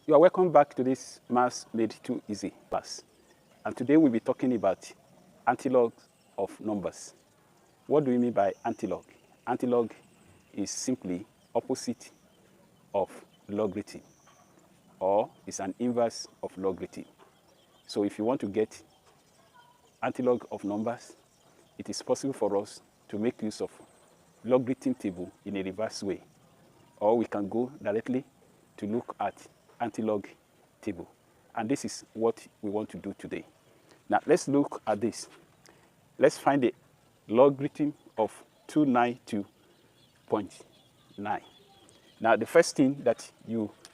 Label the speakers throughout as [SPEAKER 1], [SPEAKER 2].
[SPEAKER 1] You are welcome back to this Maths Made Too Easy class. And today we'll be talking about antilogs of numbers. What do we mean by antilog? Antilog is simply opposite of logarithm, or is an inverse of logarithm. So if you want to get antilog of numbers, it is possible for us to make use of logarithm table in a reverse way, or we can go directly to look at antilog table. And this is what we want to do today. Now let's look at this. Let's find the logarithm of 292.9. Now the first thing that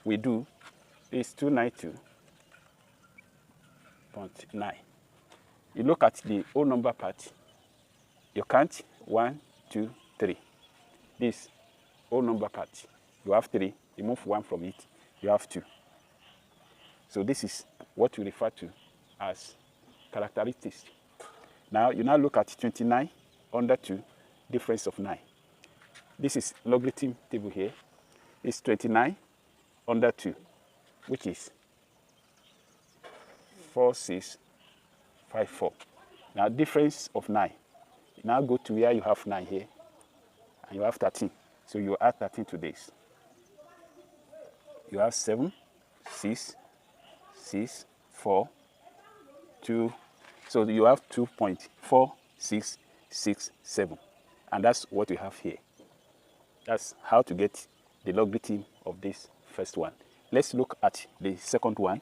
[SPEAKER 1] we do is 292.9. You look at the whole number part, you count 1, 2, 3. This whole number part, you have 3, remove 1 from it, you have 2. So this is what we refer to as characteristics. Now you look at 29 under 2, difference of 9. This is logarithm table here. It's 29 under 2, which is 4654. Now difference of 9. Now go to where you have 9 here, and you have 13. So you add 13 to this. You have 7, 6, 6, 4, 2. So you have 2.4667. And that's what we have here. That's how to get the logarithm of this first one. Let's look at the second one.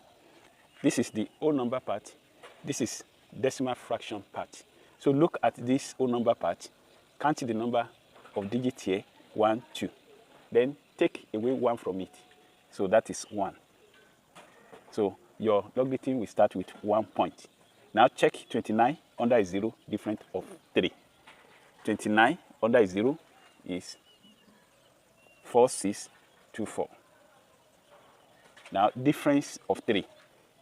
[SPEAKER 1] This is the whole number part. This is decimal fraction part. So look at this whole number part. Count the number of digits here, 1, 2. Then take away 1 from it. So that is 1. So your logarithm will start with 1 point. Now check 29 under a 0, difference of 3. 29 under a 0 is 4624. Now difference of 3.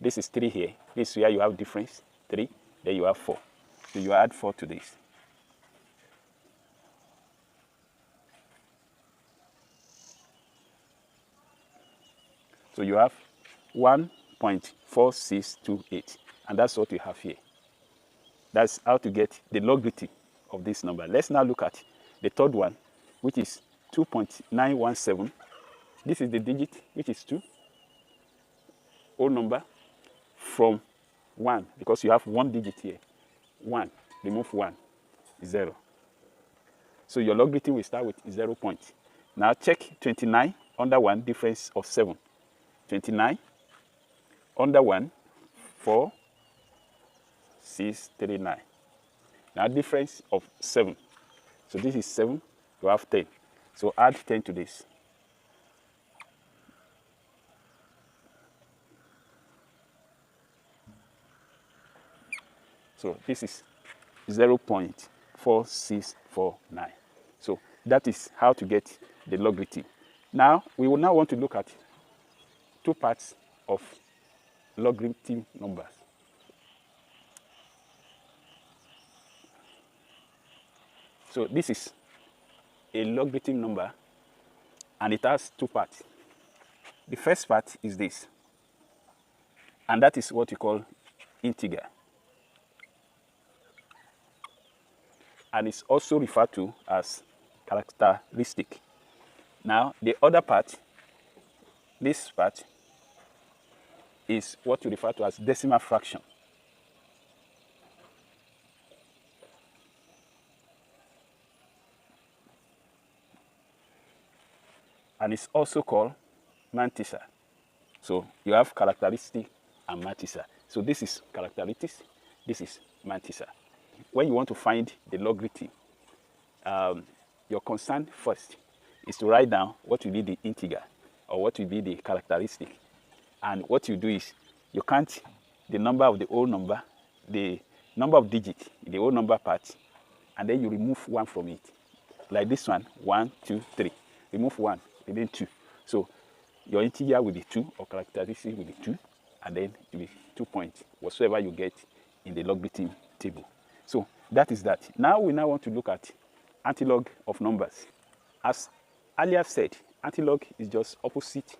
[SPEAKER 1] This is 3 here. This is where you have difference, 3. Then you have 4. So you add 4 to this. So you have 1.4628. And that's what we have here. That's how to get the logarithm of this number. Let's now look at the third one, which is 2.917. This is the digit, which is 2. Whole number from 1, because you have 1 digit here. 1, remove 1, 0. So your logarithm will start with 0 point. Now check 29 under 1, difference of 7. 29 under 1, 4, 6, 3, 9. Now difference of 7. So this is 7, you have 10. So add 10 to this. So this is 0.4649. So that is how to get the logarithm. Now we will now want to look at two parts of logarithm numbers. So this is a logarithm number, and it has two parts. The first part is this, and that is what we call integer. And it's also referred to as characteristic. Now, the other part, this part, is what we refer to as decimal fraction. And it's also called mantissa. So you have characteristic and mantissa. So this is characteristics, this is mantissa. When you want to find the logarithm, your concern first is to write down what will be the integer or what will be the characteristic. And what you do is you count the number of the whole number, the number of digits in the whole number part, and then you remove 1 from it. Like this one, 1, 2, 3. Remove 1, within 2. So your integer will be 2, or characteristic will be 2, and then it will be 2 points, whatsoever you get in the logarithm table. So that is that. Now we want to look at antilog of numbers. As earlier said, antilog is just opposite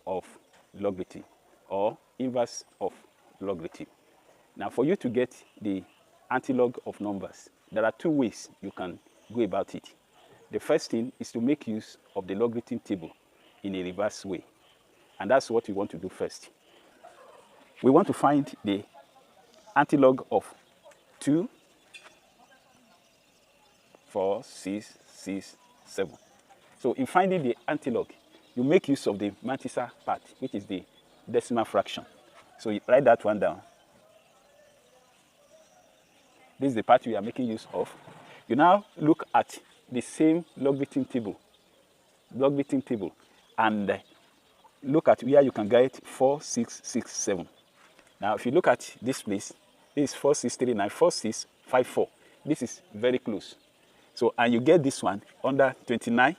[SPEAKER 1] of logarithm or inverse of logarithm. Now, for you to get the antilog of numbers, there are two ways you can go about it. The first thing is to make use of the logarithm table in a reverse way. And that's what we want to do first. We want to find the antilog of 2, 4, 6, 6, 7. So in finding the antilog, you make use of the mantissa part, which is the decimal fraction. So you write that one down. This is the part we are making use of. You now look at the same logarithm table, and look at where you can get 4, 6, 6, 7. Now, if you look at this place, this is 4, 6, 3, 9, 4, 6, 5, 4. This is very close. So, and you get this one under 29,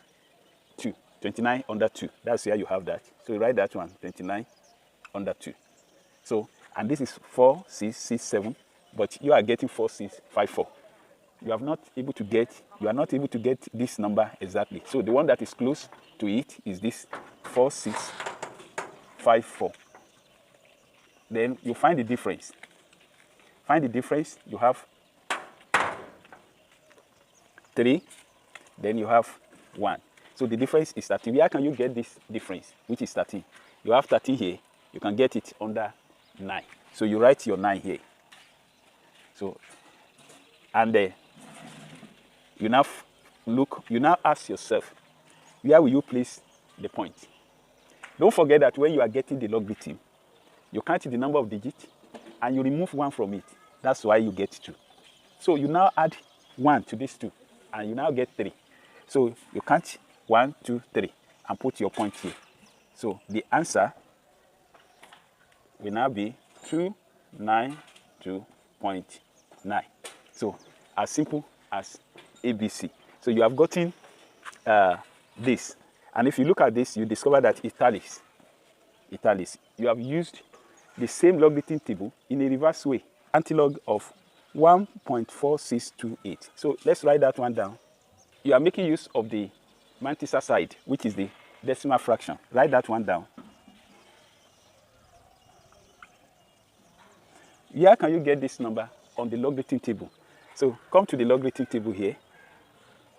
[SPEAKER 1] 2. 29 under 2. That's where you have that. So, you write that one, 29 under 2. So, and this is 4, 6, 6, 7. But you are getting 4, 6, 5, 4. You are not able to get this number exactly. So, the one that is close to it is this 4, 6, 5, 4. Then you find the difference. Find the difference, you have 3, then you have 1. So the difference is 13. Where can you get this difference, which is 13? You have 13 here, you can get it under 9. So you write your 9 here. So, and you now ask yourself, where will you place the point? Don't forget that when you are getting the logarithm, you count the number of digits and you remove 1 from it. That's why you get 2. So you now add 1 to this 2 and you now get 3. So you count 1, 2, 3 and put your point here. So the answer will now be 292.9. So as simple as ABC. So you have gotten this. And if you look at this, you discover that italics, you have used the same logarithm table in a reverse way. Antilog of 1.4628. So let's write that one down. You are making use of the mantissa side, which is the decimal fraction. Write that one down. Where can you get this number? On the logarithm table. So come to the logarithm table here.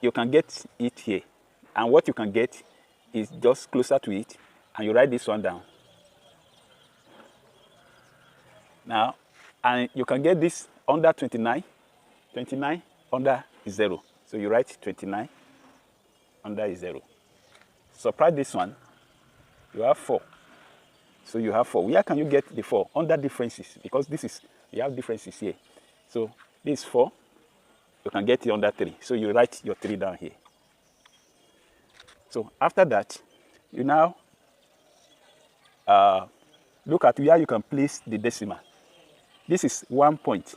[SPEAKER 1] You can get it here. And what you can get is just closer to it. And you write this one down. Now, and you can get this under 29, 29 under 0. So you write 29 under 0. Subtract this one, you have 4. So you have 4. Where can you get the 4? Under differences, because this is, you have differences here. So this is 4, you can get it under 3. So you write your 3 down here. So after that, you now look at where you can place the decimal. This is 1 point.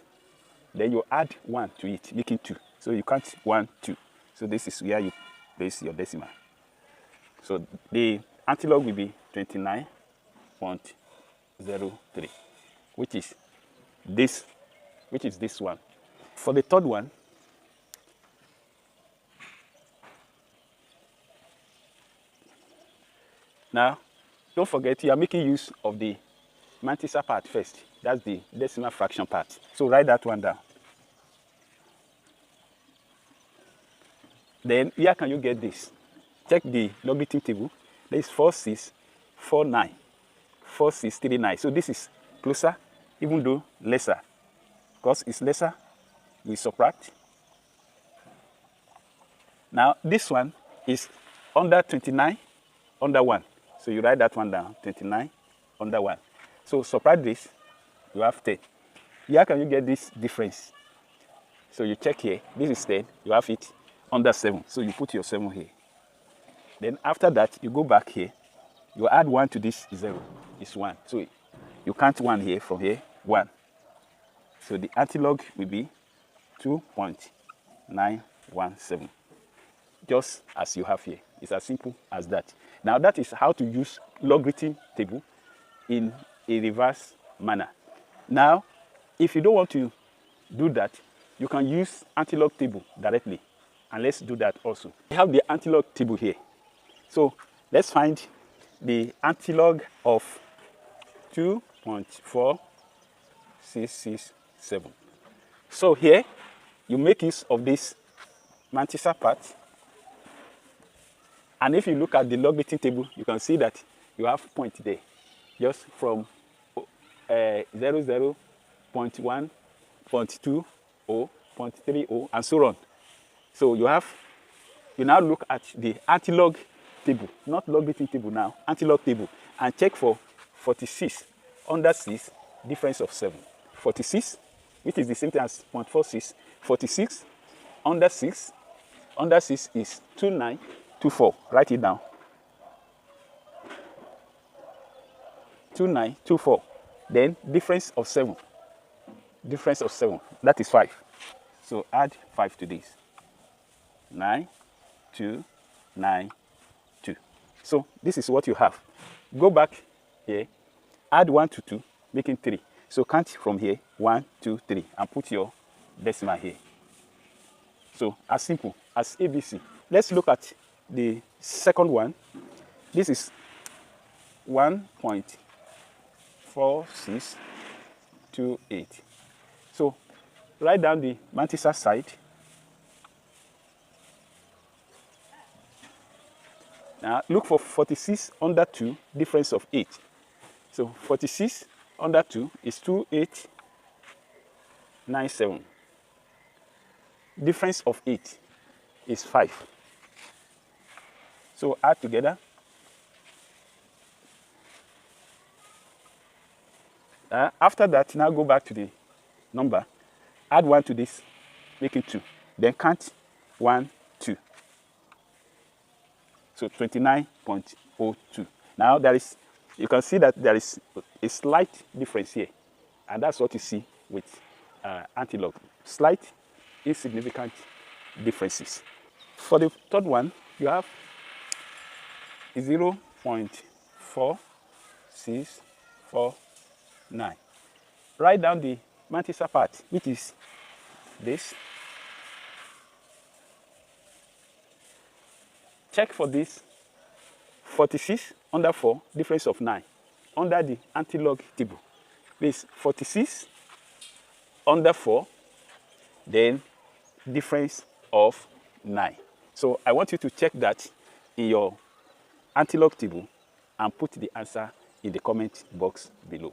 [SPEAKER 1] Then you add 1 to it, making 2. So you count 1, 2. So this is where you place your decimal. So the antilog will be 29.03, which is this one. For the third one, now don't forget you are making use of the mantissa part first. That's the decimal fraction part. So write that one down. Then where can you get this? Check the logarithm table. There is 4, 6, 4, 9. 4, 6, 3, 9. So this is closer, even though lesser. Because it's lesser, we subtract. Now this one is under 29, under 1. So you write that one down, 29 under 1. So subtract this, you have 10. Where can you get this difference? So you check here, this is 10, you have it under 7. So you put your 7 here. Then after that, you go back here, you add 1 to this 0, it's 1. So you count 1 here, from here, 1. So the antilog will be 2.917, just as you have here. It's as simple as that. Now that is how to use logarithm table in a reverse manner. Now, if you don't want to do that, you can use antilog table directly. And let's do that also. We have the antilog table here. So let's find the antilog of 2.4667. So here, you make use of this mantissa part. And if you look at the logarithm table, you can see that you have point there, just from 0, 0, 0.1, 0.20, 0.30, and so on. So you now look at the antilog table, not logarithm table now, antilog table, and check for 46 under 6, difference of 7. 46, which is the same thing as 0.46, 46 under 6 is 2924. Write it down. 2924. Then difference of 7. Difference of 7. That is 5. So add 5 to this. 9, 2, 9, 2. So this is what you have. Go back here. Add 1 to 2, making 3. So count from here. 1, 2, 3. And put your decimal here. So as simple as ABC. Let's look at the second one. This is 1.4628. So write down the mantissa side. Now look for 46 under 2, difference of 8. So 46 under 2 is 2897. Difference of 8 is 5. So add together. After that, now go back to the number. Add 1 to this, making 2. Then count 1, 2. So 29.02. Now you can see that there is a slight difference here. And that's what you see with antilog. Slight, insignificant differences. For the third one, you have 0.4649. Write down the mantissa part, which is this. Check for this 46 under 4, difference of 9, under the antilog table. This 46 under 4, then difference of 9. So I want you to check that in your antilog table and put the answer in the comment box below.